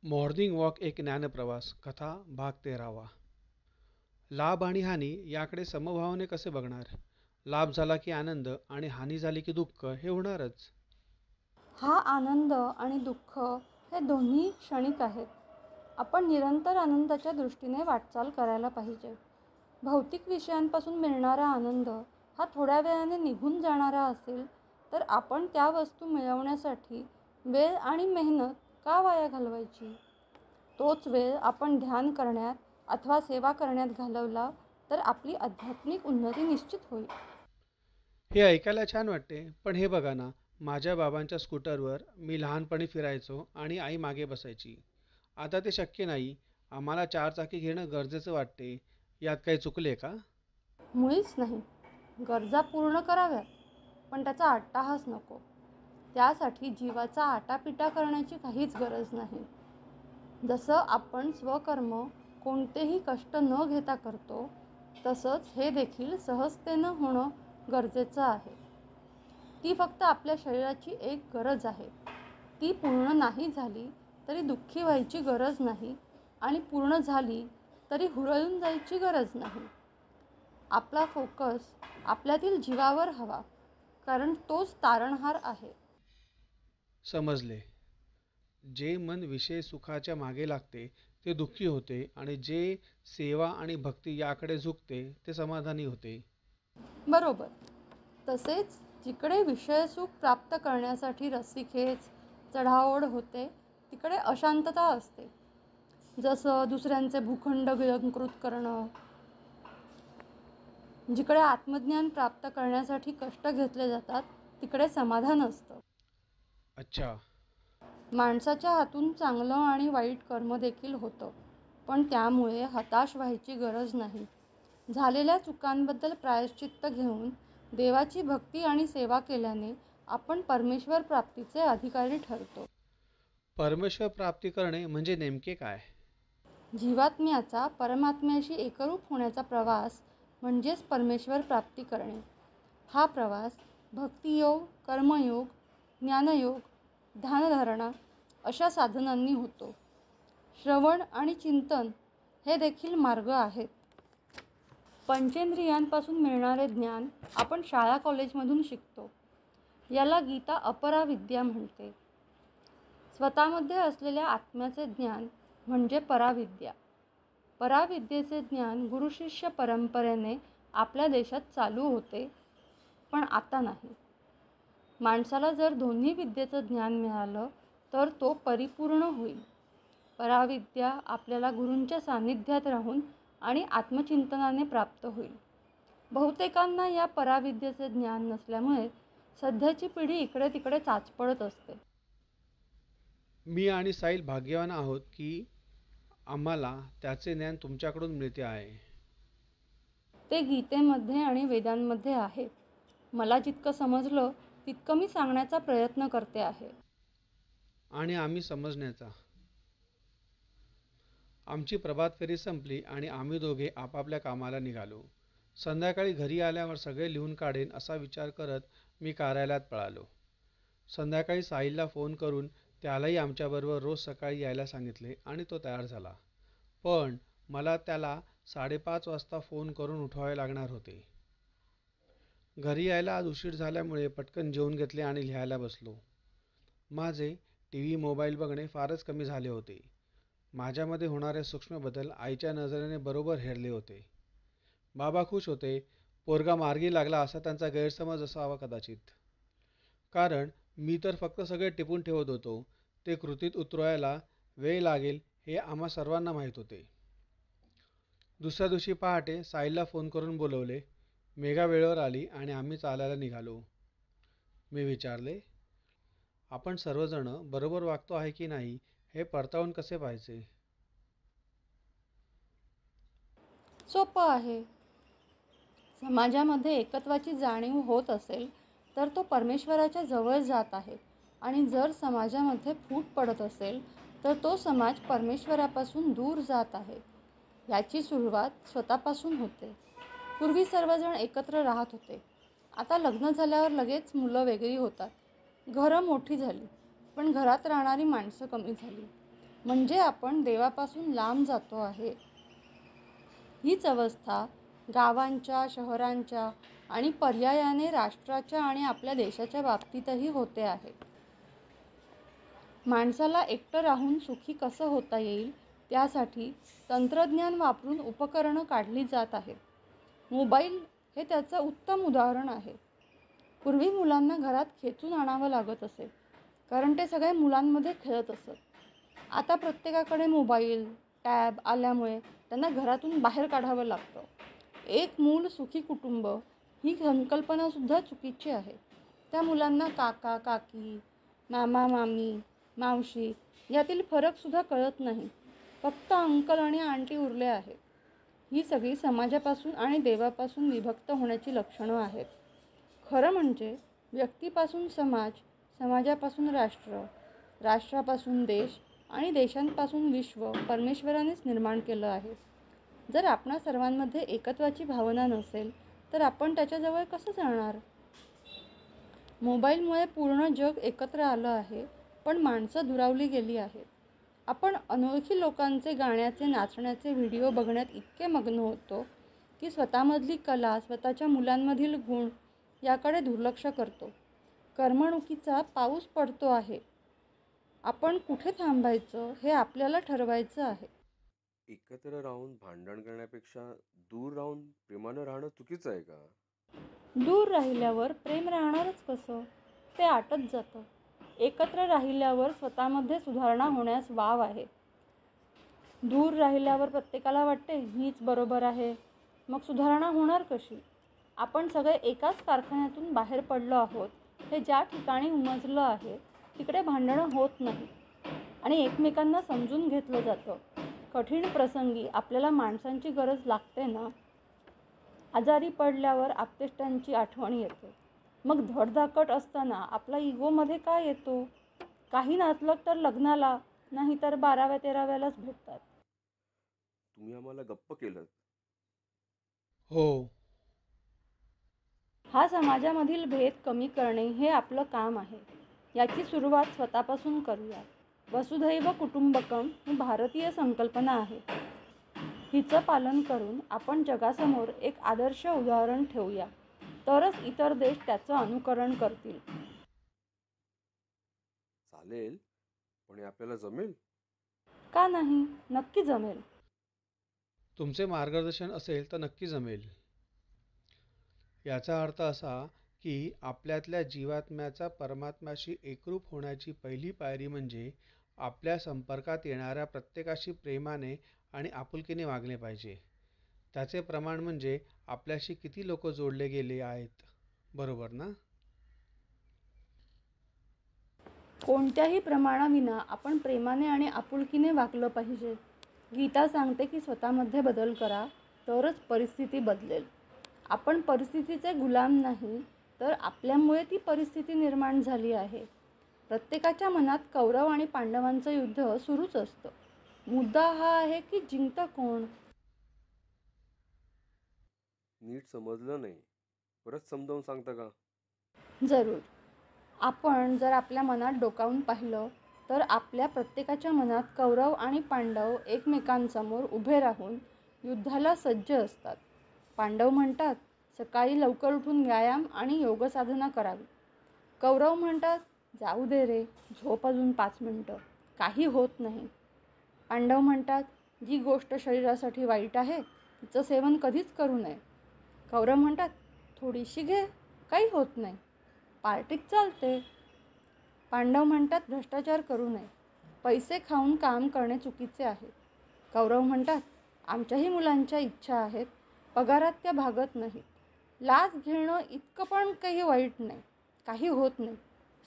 Morning walk एक ज्ञानप्रवास कथा भाग 13वा. लाभ आणि हानी याकडे समभावाने कसे बघणार. लाभ झाला की आनंद आणि हानी झाली की दुःख हे होणारच. हा आनंद आणि दुःख हे दोन्ही क्षणिक आहेत. आपण निरंतर आनंदाच्या दृष्टीने वाटचाल करायला पाहिजे. भौतिक विषयांपासून मिळणारा आनंद हा थोड्या वेळाने निघून जाणारा असेल तर आपण त्या वस्तू मिळवण्यासाठी वेळ आणि मेहनत का वाया घालवायची. तोच वेळ आपण ध्यान करण्यात अथवा सेवा करण्यात घालवला तर आपली आध्यात्मिक उन्नती निश्चित होईल. हे ऐकायला छान वाटते, पण हे बघा ना, माझ्या बाबांच्या स्कूटरवर मी लहानपणी फिरायचो आणि आई मागे बसायची. आता ते शक्य नाही. आम्हाला चारचाकी घेणं गरजेचं वाटते. यात काही चुकले का? मुळीच नाही. गरजा पूर्ण कराव्यात, पण त्याचा अट्टाहास नको. त्यासाठी जीवाचा आटापिटा करण्याची काहीच गरज नाही. जसं आपण स्वकर्म कोणतेही कष्ट न घेता करतो, तसंच हे देखील सहजतेनं होणं गरजेचं आहे. ती फक्त आपल्या शरीराची एक गरज आहे. ती पूर्ण नाही झाली तरी दुःखी व्हायची गरज नाही आणि पूर्ण झाली तरी हुरळून जायची गरज नाही. आपला फोकस आपल्यातील जीवावर हवा, कारण तोच तारणहार आहे. समजले. जे मन विषय सुखाच्या मागे लागते ते दुःखी होते आणि जे सेवा आणि भक्ती याकडे झुकते ते समाधानी होते. बरोबर. तसेच जिकडे विषयसुख प्राप्त करण्यासाठी रस्सीखेच, चढाओढ होते, तिकडे अशांतता असते. जसं दुसऱ्यांचे भूखंड गिळंकृत करणं. जिकडे आत्मज्ञान प्राप्त करण्यासाठी कष्ट घेतले जातात, तिकडे समाधान असतं. अच्छा. माणसाच्या हातून चांगलं आणि वाईट कर्म देखील होतं, पण त्यामुळे हताश व्हायची गरज नाही. झालेल्या चुकांबद्दल प्रायश्चित्त घेऊन देवाची भक्ती आणि सेवा केल्याने आपण परमेश्वर प्राप्तीचे अधिकारी ठरतो. परमेश्वर प्राप्ती करणे म्हणजे नेमके काय? जीवात्म्याचा परमात्म्याशी एकरूप होण्याचा प्रवास म्हणजेच परमेश्वर प्राप्ती करणे. हा प्रवास भक्तियोग, कर्मयोग, ज्ञानयोग, ध्यानधारणा अशा साधनांनी होतो. श्रवण आणि चिंतन हे देखील मार्ग आहेत. पंचेंद्रियांपासून मिळणारे ज्ञान आपण शाळा कॉलेजमधून शिकतो. याला गीता अपराविद्या म्हणते. स्वतःमध्ये असलेल्या आत्म्याचे ज्ञान म्हणजे पराविद्या. पराविद्येचे ज्ञान गुरुशिष्य परंपरेने आपल्या देशात चालू होते, पण आता नाही. माणसाला जर दोन्ही विद्येचं ज्ञान मिळालं तर तो परिपूर्ण होईल. पराविद्या आपल्याला गुरूंच्या सान्निध्यात राहून आणि आत्मचिंतनाने प्राप्त होईल. बहुतेकांना या पराविद्येचे ज्ञान नसल्यामुळे सध्याची पिढी इकडे तिकडे चाचपडत असते. मी आणि साहिल भाग्यवान आहोत की आम्हाला त्याचे ज्ञान तुमच्याकडून मिळते आहे. ते गीतेमध्ये आणि वेदांमध्ये आहे. मला जितकं समजलं तितकं मी सांगण्याचा प्रयत्न करते आहे. आणि आम्ही समजण्याचा. आमची प्रभात फेरी संपली आणि आम्ही दोघे आपापल्या कामाला निघालो. संध्याकाळी घरी आल्यावर सगळे लिहून काढेन असा विचार करत मी कार्यालयात पळालो. संध्याकाळी साहिलला फोन करून त्यालाही आमच्याबरोबर रोज सकाळी यायला सांगितले आणि तो तयार झाला. पण मला त्याला 5:30 वाजता फोन करून उठवावे लागणार होते. घरी यायला आज उशीर झाल्यामुळे पटकन जेवून घेतले आणि लिहायला बसलो. माझे टीव्ही मोबाईल बघणे फारच कमी झाले होते. माझ्यामध्ये होणारे सूक्ष्म बदल आईच्या नजरेने बरोबर हेरले होते. बाबा खुश होते. पोरगा मार्गी लागला असा त्यांचा गैरसमज असावा कदाचित. कारण मी तर फक्त सगळे टिपून ठेवत होतो. ते कृतीत उतरवायला वेळ लागेल हे आम्हा सर्वांना माहीत होते. दुसऱ्या दिवशी पहाटे साहिलला फोन करून बोलवले. मेघा वेळेवर आली आणि आम्ही चालायला निघालो. मी विचारले, आपण सर्वजण बरोबर वागतो आहे की नाही हे पडताळून कसे पाहायचे? सोपं आहे. समाजामध्ये एकत्वाची जाणीव होत असेल तर तो परमेश्वराच्या जवळ जात आहे आणि जर समाजामध्ये फूट पडत असेल तर तो समाज परमेश्वरापासून दूर जात आहे. याची सुरुवात स्वतःपासून होते. पूर्वी सर्वजण एकत्र राहत होते. आता लग्न झाल्यावर लगेच मुलं वेगळी होतात. घरं मोठी झाली, पण घरात राहणारी माणसं कमी झाली. म्हणजे आपण देवापासून लांब जातो आहे. हीच अवस्था गावांच्या, शहरांच्या आणि पर्यायाने राष्ट्राच्या आणि आपल्या देशाच्या बाबतीतही होते आहे. माणसाला एकटं राहून सुखी कसं होता येईल त्यासाठी तंत्रज्ञान वापरून उपकरणं काढली जात आहेत. मोबाईल हे त्याचं उत्तम उदाहरण आहे. पूर्वी मुलांना घरात खेचून आणावं लागत असे, कारण ते सगळे मुलांमध्ये खेळत असत. आता प्रत्येकाकडे मोबाईल, टॅब आल्यामुळे त्यांना घरातून बाहेर काढावं लागतं. एक मूल सुखी कुटुंब ही संकल्पनासुद्धा चुकीची आहे. त्या मुलांना काका, काकी, मामा, मामी, मावशी यातील फरकसुद्धा कळत नाही. फक्त अंकल आणि आंटी उरले आहेत. ही सगळी समाजापासून आणि देवापासून विभक्त होण्याची लक्षणं आहेत. खरं म्हणजे व्यक्तीपासून समाज, समाजापासून राष्ट्र, राष्ट्रापासून देश आणि देशांपासून विश्व परमेश्वरानेच निर्माण केलं आहे. जर आपणा सर्वांमध्ये एकत्वाची भावना नसेल तर आपण त्याच्याजवळ कसं जाणार? मोबाईलमुळे पूर्ण जग एकत्र आलं आहे, पण माणसं दुरावली गेली आहेत. आपण अनोळखी लोकांचे गाण्याचे, नाचण्याचे व्हिडिओ बघण्यात इतके मग्न होतो की स्वतःमधली कला, स्वतःच्या मुलांमधील गुण याकडे दुर्लक्ष करतो. करमणुकीचा पाऊस पडतो आहे. आपण कुठे थांबायचं हे आपल्याला ठरवायचं आहे. एकत्र राहून भांडण करण्यापेक्षा दूर राहून प्रेमानं राहणं चुकीचं आहे का? दूर राहिल्यावर प्रेम राहणारच कसं? ते आटत जातं. एकत्र राहिल्यावर स्वतःमध्ये सुधारणा होण्यास वाव आहे. दूर राहिल्यावर प्रत्येकाला वाटते मीच बरोबर आहे. मग सुधारणा होणार कशी? आपण सगळे एकाच कारखान्यातून बाहेर पडलो आहोत. हे ज्या ठिकाणी उमजलं आहे तिकडे भांडणं होत नाही आणि एकमेकांना समजून घेतलं जातं. कठीण प्रसंगी आपल्याला माणसांची गरज लागते ना. आजारी पडल्यावर आप्तेष्टांची आठवण येते. मग धडधाकट असताना आपला इगोमध्ये काय येतो? काही नातलग तर लग्नाला, नाही तर 12व्या-13व्यालाच भेटतात. तुम्ही आम्हाला गप्प केलं. हो. हा समाजामधील भेद कमी करणे हे आपलं काम आहे. याची सुरुवात स्वतःपासून करूया. वसुधैव कुटुंबकम ही भारतीय संकल्पना आहे. हिचं पालन करून आपण जगासमोर एक आदर्श उदाहरण ठेवूया. तरच इतर देश त्याचं अनुकरण करतील. चालेल, पण हे आपल्याला जमेल? का नाही? नक्की जमेल. तुमचे मार्गदर्शन असेल तर नक्की जमेल. याचा अर्थ असा की आपल्यातल्या जीवात्म्याचा परमात्म्याशी एकरूप होण्याची पहिली पायरी म्हणजे आपल्या संपर्कात येणाऱ्या प्रत्येकाशी प्रेमाने आणि आपुलकीने वागले पाहिजे. त्याचे प्रमाण म्हणजे आपल्याशी किती लोक जोडले गेले आहेत, बरोबर ना? कोणत्याही प्रमाणाविना आपण प्रेमाने आणि आपुलकीने वागलं पाहिजे. गीता सांगते की स्वतःमध्ये बदल करा, तरच परिस्थिती बदलेल. आपण परिस्थितीचे गुलाम नाही, तर आपल्यामुळे ती परिस्थिती निर्माण झाली आहे. प्रत्येकाच्या मनात कौरव आणि पांडवांचं युद्ध सुरूच असतं. मुद्दा हा आहे की जिंकतं कोण? नीट समजलं नाही. परत समजावून सांगता का? जरूर. आपण जर आपल्या मनात डोकावून पाहिलं तर आपल्या प्रत्येकाच्या मनात कौरव आणि पांडव एकमेकांसमोर उभे राहून युद्धाला सज्ज असतात. पांडव म्हणतात सकाळी लवकर उठून व्यायाम आणि योगसाधना करावी. कौरव म्हणतात जाऊ दे रे, झोप अजून 5 मिनिटं, काही होत नाही. पांडव म्हणतात जी गोष्ट शरीरासाठी वाईट आहे तिचं सेवन कधीच करू नये. कौरव म्हणतात थोडीशी घे, काही होत नाही, पार्टीत चालते. पांडव म्हणतात भ्रष्टाचार करू नये, पैसे खाऊन काम करणे चुकीचे आहे. कौरव म्हणतात आमच्याही मुलांच्या इच्छा आहेत, पगारात त्या भागत नाहीत. लाच घेणं इतकं पण काही वाईट नाही, काही होत नाही,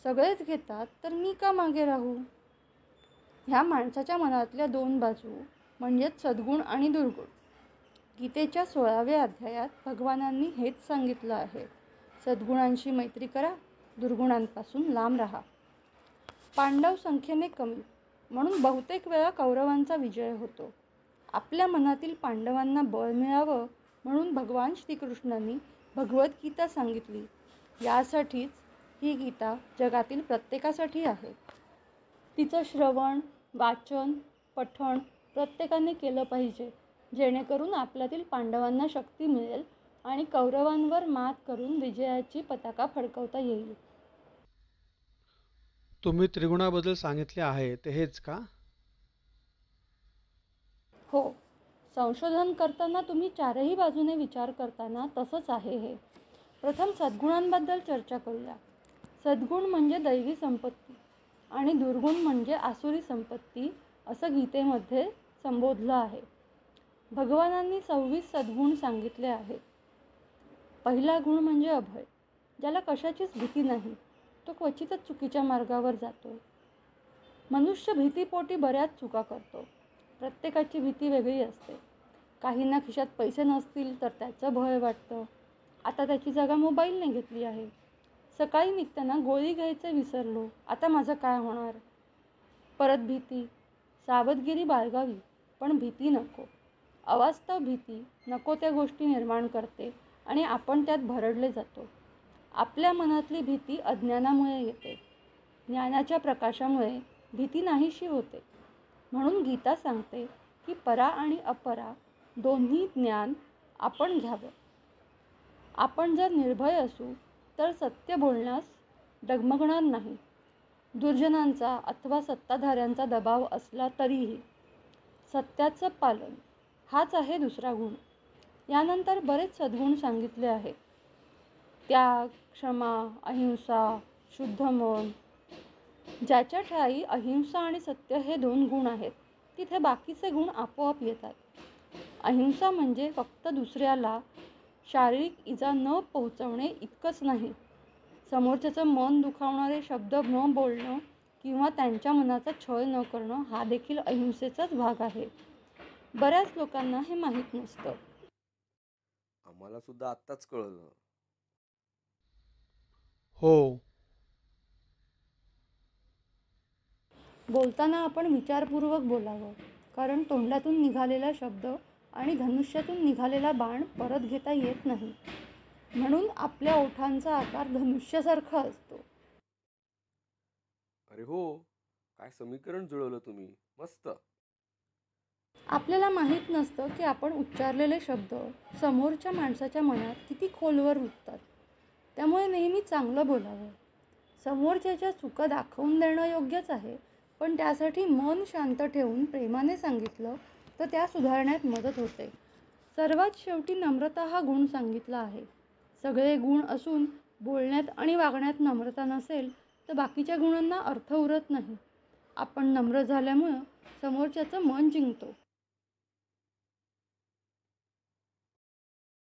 सगळेच घेतात तर मी का मागे राहू? ह्या माणसाच्या मनातल्या 2 बाजू म्हणजेच सद्गुण आणि दुर्गुण. गीतेच्या 16व्या अध्यायात भगवानांनी हेच सांगितलं आहे. सद्गुणांशी मैत्री करा, दुर्गुणांपासून लांब राहा. पांडव संख्येने कमी, म्हणून बहुतेक वेळा कौरवांचा विजय होतो. आपल्या मनातील पांडवांना बळ मिळावं म्हणून भगवान श्रीकृष्णांनी भगवद्गीता सांगितली. यासाठीच ही गीता जगातील प्रत्येकासाठी आहे. तिचं श्रवण, वाचन, पठण प्रत्येकाने केलं पाहिजे, जेणेकरून आपल्यातील पांडवांना शक्ती मिळेल आणि कौरवांवर मात करून विजयाची पताका फडकवता येईल. तुम्ही त्रिगुणाबद्दल सांगितले आहे ते हेच का? हो, संशोधन करताना तुम्ही चारही बाजूने विचार करताना तसंच आहे हे. प्रथम सद्गुणांबद्दल चर्चा करूया. सद्गुण म्हणजे दैवी संपत्ती आणि दुर्गुण म्हणजे आसुरी संपत्ती असं गीतेमध्ये संबोधलं आहे. भगवानांनी 26 सद्गुण सांगितले आहेत. पहिला गुण म्हणजे अभय, ज्याला कशाचीच भीती नाही, तो क्वचितच चुकीच्या मार्गावर जातो. मनुष्य भीतीपोटी बऱ्याच चुका करतो. प्रत्येकाची भीती वेगळी असते. काहींना खिशात पैसे नसतील तर त्याचं भय वाटतं. आता त्याची जागा मोबाईलने घेतली आहे. सकाळी निघताना गोळी घ्यायचं विसरलो, आता माझं काय होणार? परत भीती. सावधगिरी बाळगावी, पण भीती नको. अवास्तव भीती नको त्या गोष्टी निर्माण करते आणि आपण त्यात भरडले जातो. आपल्या मनातली भीती अज्ञानामुळे येते. ज्ञानाच्या प्रकाशामुळे भीती नाहीशी होते. म्हणून गीता सांगते की परा आणि अपरा दोन्ही ज्ञान आपण घ्यावं. आपण जर निर्भय असू तर सत्य बोलण्यास डगमगणार नाही. दुर्जनांचा अथवा सत्ताधाऱ्यांचा दबाव असला तरीही सत्याचं पालन हाच आहे दुसरा गुण. यानंतर बरेच सद्गुण सांगितले आहेत. त्याग, क्षमा, अहिंसा, शुद्ध मन. ज्याच्या ठायी अहिंसा आणि सत्य हे 2 गुण आहेत, तिथे बाकीचे गुण आपोआप येतात. अहिंसा म्हणजे फक्त दुसऱ्याला शारीरिक इजा न पोहोचवणे इतकंच नाही. समोरच्याचं मन दुखावणारे शब्द न बोलणं किंवा त्यांच्या मनाचा छळ न करणं हा देखील अहिंसेचाच भाग आहे. बऱ्याच लोकांना हे माहीत नसतं. आम्हाला सुद्धा आत्ताच कळलं. हो. बोलताना आपण विचारपूर्वक बोलावं, कारण तोंडातून निघालेला शब्द आणि धनुष्यातून निघालेला बाण परत घेता येत नाही. म्हणून आपल्या ओठांचा आकार धनुष्यासारखा असतो. अरे हो, काय समीकरण जुळवलं तुम्ही. मस्त. आपल्याला माहीत नसतं की आपण उच्चारलेले शब्द समोरच्या माणसाच्या मनात किती खोलवर रुततात. त्यामुळे नेहमी चांगलं बोलावं. समोरच्याच्या चुका दाखवून देणं योग्यच आहे, पण त्यासाठी मन शांत ठेवून प्रेमाने सांगितलं तर त्या सुधारण्यात मदत होते. सर्वात शेवटी नम्रता हा गुण सांगितला आहे. सगळे गुण असून बोलण्यात आणि वागण्यात नम्रता नसेल तर बाकीच्या गुणांना अर्थ उरत नाही. आपण नम्र झाल्यामुळं समोरच्याचं मन जिंकतो.